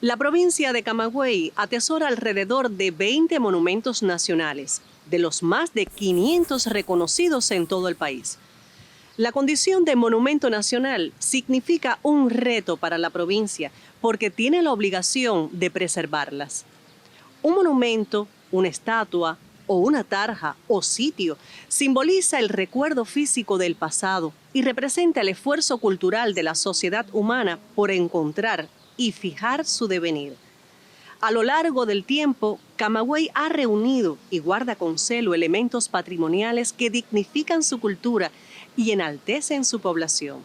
La provincia de Camagüey atesora alrededor de 20 monumentos nacionales, de los más de 500 reconocidos en todo el país. La condición de monumento nacional significa un reto para la provincia porque tiene la obligación de preservarlas. Un monumento, una estatua o una tarja o sitio simboliza el recuerdo físico del pasado y representa el esfuerzo cultural de la sociedad humana por encontrar y fijar su devenir. A lo largo del tiempo, Camagüey ha reunido y guarda con celo elementos patrimoniales que dignifican su cultura y enaltecen su población.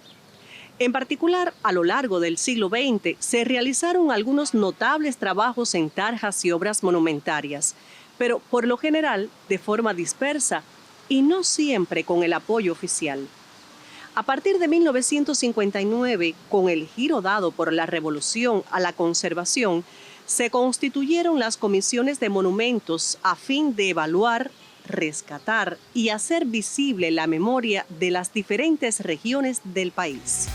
En particular, a lo largo del siglo XX se realizaron algunos notables trabajos en tarjas y obras monumentarias, pero por lo general de forma dispersa y no siempre con el apoyo oficial. A partir de 1959, con el giro dado por la revolución a la conservación, se constituyeron las comisiones de monumentos a fin de evaluar, rescatar y hacer visible la memoria de las diferentes regiones del país.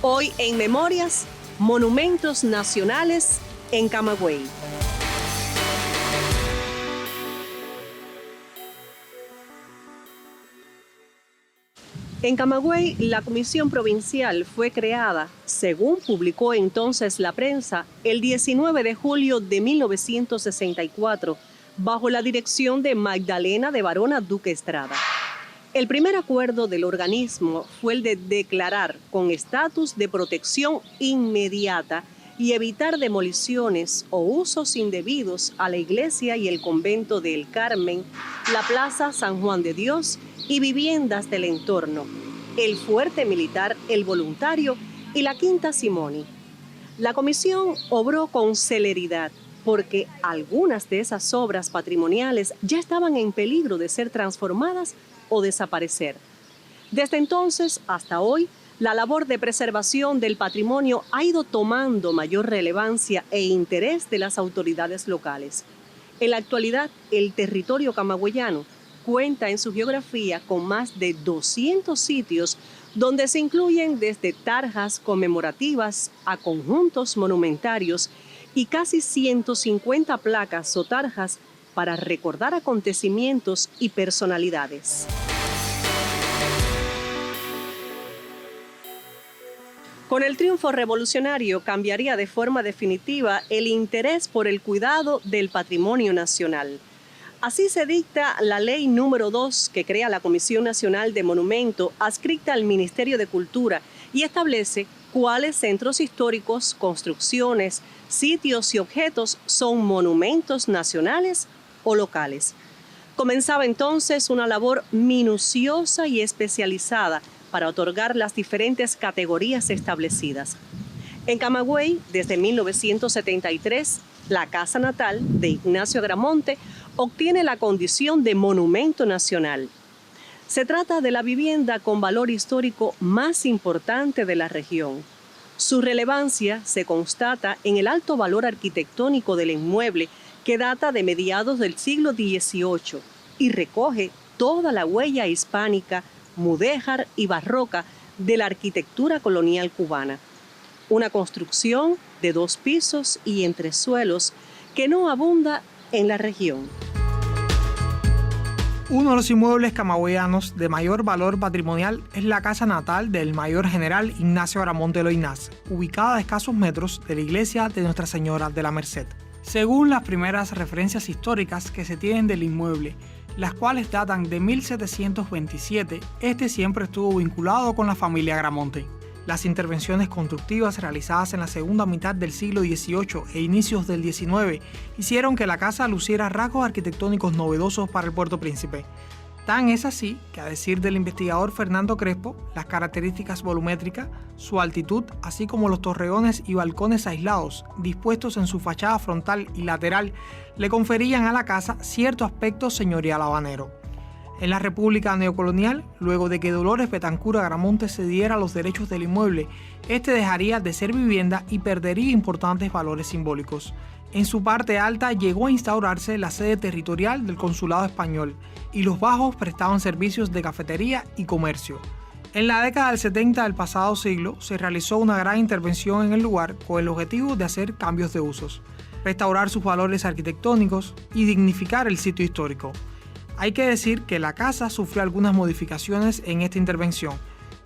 Hoy en Memorias, Monumentos Nacionales en Camagüey. En Camagüey, la Comisión Provincial fue creada, según publicó entonces la prensa, el 19 de julio de 1964, bajo la dirección de Magdalena de Varona Duque Estrada. El primer acuerdo del organismo fue el de declarar con estatus de protección inmediata y evitar demoliciones o usos indebidos a la iglesia y el convento de El Carmen, la Plaza San Juan de Dios y viviendas del entorno, el fuerte militar El Voluntario y la Quinta Simoni. La comisión obró con celeridad porque algunas de esas obras patrimoniales ya estaban en peligro de ser transformadas o desaparecer. Desde entonces hasta hoy, la labor de preservación del patrimonio ha ido tomando mayor relevancia e interés de las autoridades locales. En la actualidad, el territorio camagüeyano cuenta en su geografía con más de 200 sitios donde se incluyen desde tarjas conmemorativas a conjuntos monumentarios y casi 150 placas o tarjas para recordar acontecimientos y personalidades. Con el triunfo revolucionario cambiaría de forma definitiva el interés por el cuidado del patrimonio nacional. Así se dicta la ley número 2 que crea la Comisión Nacional de Monumento adscrita al Ministerio de Cultura y establece cuáles centros históricos, construcciones, sitios y objetos son monumentos nacionales o locales. Comenzaba entonces una labor minuciosa y especializada para otorgar las diferentes categorías establecidas. En Camagüey, desde 1973, la casa natal de Ignacio Agramonte obtiene la condición de monumento nacional. Se trata de la vivienda con valor histórico más importante de la región. Su relevancia se constata en el alto valor arquitectónico del inmueble, que data de mediados del siglo XVIII y recoge toda la huella hispánica, mudéjar y barroca de la arquitectura colonial cubana. Una construcción de 2 pisos y entresuelos que no abunda en la región. Uno de los inmuebles camagüeyanos de mayor valor patrimonial es la casa natal del mayor general Ignacio Agramonte Loynaz, ubicada a escasos metros de la iglesia de Nuestra Señora de la Merced. Según las primeras referencias históricas que se tienen del inmueble, las cuales datan de 1727, este siempre estuvo vinculado con la familia Agramonte. Las intervenciones constructivas realizadas en la segunda mitad del siglo XVIII e inicios del XIX hicieron que la casa luciera rasgos arquitectónicos novedosos para el Puerto Príncipe. Tan es así que, a decir del investigador Fernando Crespo, las características volumétricas, su altitud, así como los torreones y balcones aislados, dispuestos en su fachada frontal y lateral, le conferían a la casa cierto aspecto señorial habanero. En la República neocolonial, luego de que Dolores Betancur Agramonte cediera los derechos del inmueble, este dejaría de ser vivienda y perdería importantes valores simbólicos. En su parte alta llegó a instaurarse la sede territorial del Consulado Español y los bajos prestaban servicios de cafetería y comercio. En la década del 70 del pasado siglo se realizó una gran intervención en el lugar con el objetivo de hacer cambios de usos, restaurar sus valores arquitectónicos y dignificar el sitio histórico. Hay que decir que la casa sufrió algunas modificaciones en esta intervención,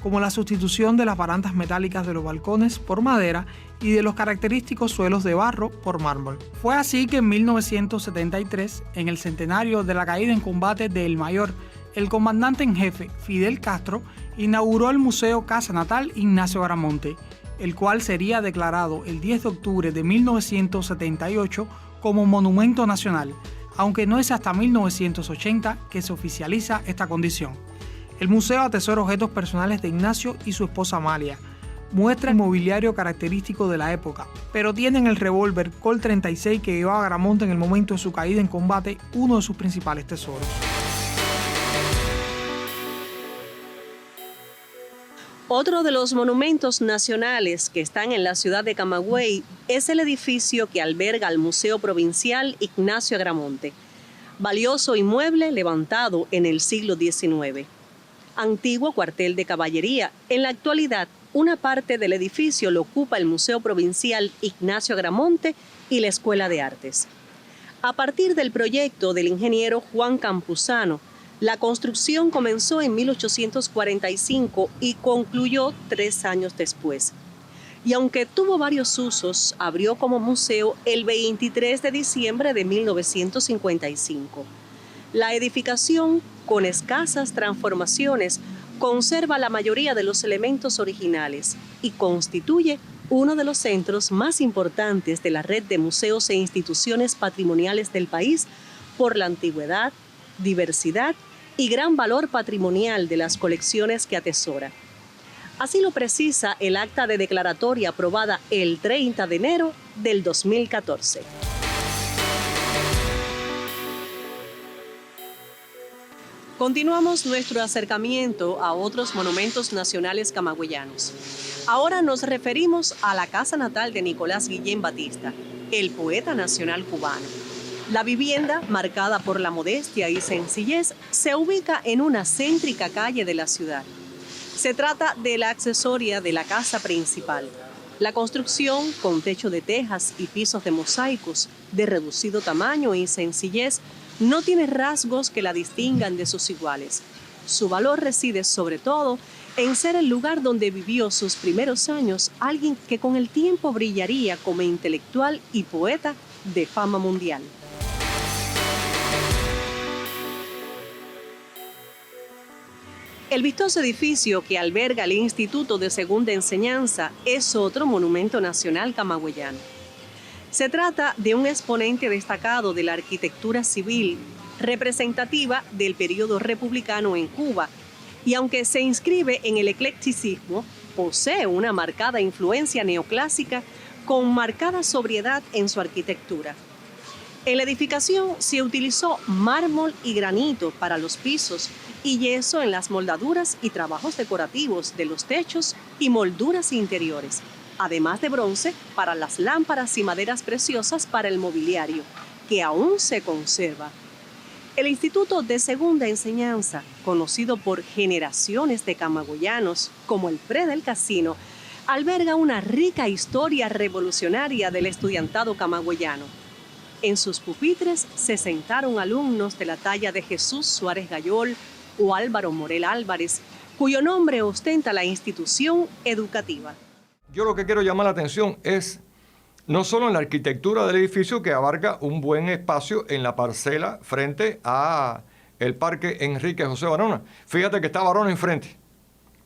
como la sustitución de las barandas metálicas de los balcones por madera y de los característicos suelos de barro por mármol. Fue así que en 1973, en el centenario de la caída en combate de El Mayor, el comandante en jefe, Fidel Castro, inauguró el Museo Casa Natal Ignacio Agramonte, el cual sería declarado el 10 de octubre de 1978 como Monumento Nacional, aunque no es hasta 1980 que se oficializa esta condición. El museo atesora objetos personales de Ignacio y su esposa Amalia. Muestra el mobiliario característico de la época, pero tiene en el revólver Colt 36 que llevaba Agramonte en el momento de su caída en combate uno de sus principales tesoros. Otro de los monumentos nacionales que están en la ciudad de Camagüey es el edificio que alberga el Museo Provincial Ignacio Agramonte, valioso inmueble levantado en el siglo XIX. Antiguo cuartel de caballería, en la actualidad una parte del edificio lo ocupa el Museo Provincial Ignacio Agramonte y la Escuela de Artes. A partir del proyecto del ingeniero Juan Campuzano, la construcción comenzó en 1845 y concluyó 3 años después. Y aunque tuvo varios usos, abrió como museo el 23 de diciembre de 1955. La edificación, con escasas transformaciones, conserva la mayoría de los elementos originales y constituye uno de los centros más importantes de la red de museos e instituciones patrimoniales del país por la antigüedad, diversidad y gran valor patrimonial de las colecciones que atesora. Así lo precisa el acta de declaratoria aprobada el 30 de enero del 2014. Continuamos nuestro acercamiento a otros monumentos nacionales camagüeyanos. Ahora nos referimos a la casa natal de Nicolás Guillén Batista, el poeta nacional cubano. La vivienda, marcada por la modestia y sencillez, se ubica en una céntrica calle de la ciudad. Se trata de la accesoria de la casa principal. La construcción, con techo de tejas y pisos de mosaicos, de reducido tamaño y sencillez, no tiene rasgos que la distingan de sus iguales. Su valor reside sobre todo en ser el lugar donde vivió sus primeros años alguien que con el tiempo brillaría como intelectual y poeta de fama mundial. El vistoso edificio que alberga el Instituto de Segunda Enseñanza es otro monumento nacional camagüeyano. Se trata de un exponente destacado de la arquitectura civil, representativa del periodo republicano en Cuba, y aunque se inscribe en el eclecticismo, posee una marcada influencia neoclásica con marcada sobriedad en su arquitectura. En la edificación se utilizó mármol y granito para los pisos y yeso en las moldaduras y trabajos decorativos de los techos y molduras interiores, además de bronce para las lámparas y maderas preciosas para el mobiliario, que aún se conserva. El Instituto de Segunda Enseñanza, conocido por generaciones de camagüeyanos como el PRE del Casino, alberga una rica historia revolucionaria del estudiantado camagüeyano. En sus pupitres se sentaron alumnos de la talla de Jesús Suárez Gayol o Álvaro Morel Álvarez, cuyo nombre ostenta la institución educativa. Yo lo que quiero llamar la atención es no solo en la arquitectura del edificio, que abarca un buen espacio en la parcela frente a el Parque Enrique José Barona. Fíjate que está Barona enfrente,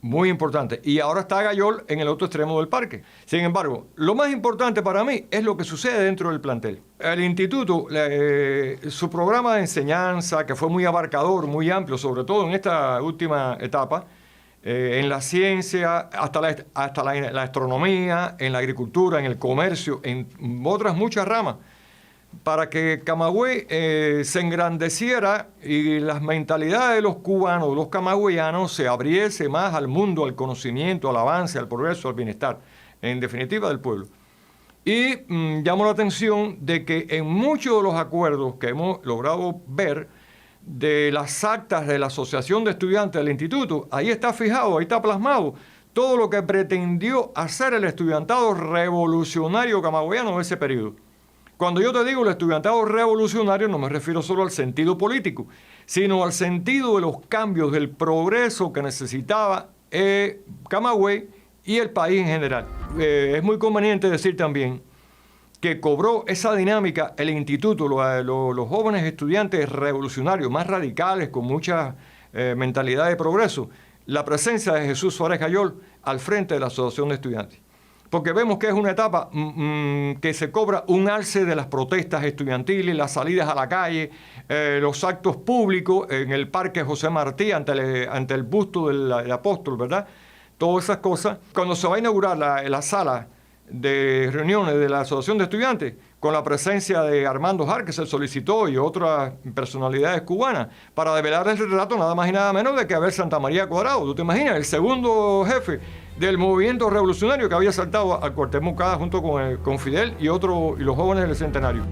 muy importante, y ahora está Gayol en el otro extremo del parque. Sin embargo, lo más importante para mí es lo que sucede dentro del plantel. El instituto, su programa de enseñanza, que fue muy abarcador, muy amplio, sobre todo en esta última etapa, en la ciencia, hasta la astronomía, en la agricultura, en el comercio, en otras muchas ramas, para que Camagüey se engrandeciera y las mentalidades de los cubanos, los camagüeyanos, se abriese más al mundo, al conocimiento, al avance, al progreso, al bienestar, en definitiva del pueblo. Y llamó la atención de que en muchos de los acuerdos que hemos logrado ver de las actas de la Asociación de Estudiantes del Instituto, ahí está fijado, ahí está plasmado todo lo que pretendió hacer el estudiantado revolucionario camagüeyano en ese periodo. Cuando yo te digo el estudiantado revolucionario, no me refiero solo al sentido político, sino al sentido de los cambios, del progreso que necesitaba Camagüey y el país en general. Es muy conveniente decir también que cobró esa dinámica el instituto, los jóvenes estudiantes revolucionarios, más radicales, con mucha mentalidad de progreso, la presencia de Jesús Suárez Gayol al frente de la Asociación de Estudiantes. Porque vemos que es una etapa que se cobra un alce de las protestas estudiantiles, las salidas a la calle, los actos públicos en el Parque José Martí ante el busto del apóstol, ¿verdad? Todas esas cosas. Cuando se va a inaugurar la sala de reuniones de la Asociación de Estudiantes, con la presencia de Armando Jar, que se solicitó, y otras personalidades cubanas, para develar el retrato nada más y nada menos de que Abel Santamaría Cuadrado. ¿Tú te imaginas? El segundo jefe del movimiento revolucionario que había saltado al Cuartel Moncada junto con Fidel y los jóvenes del Centenario.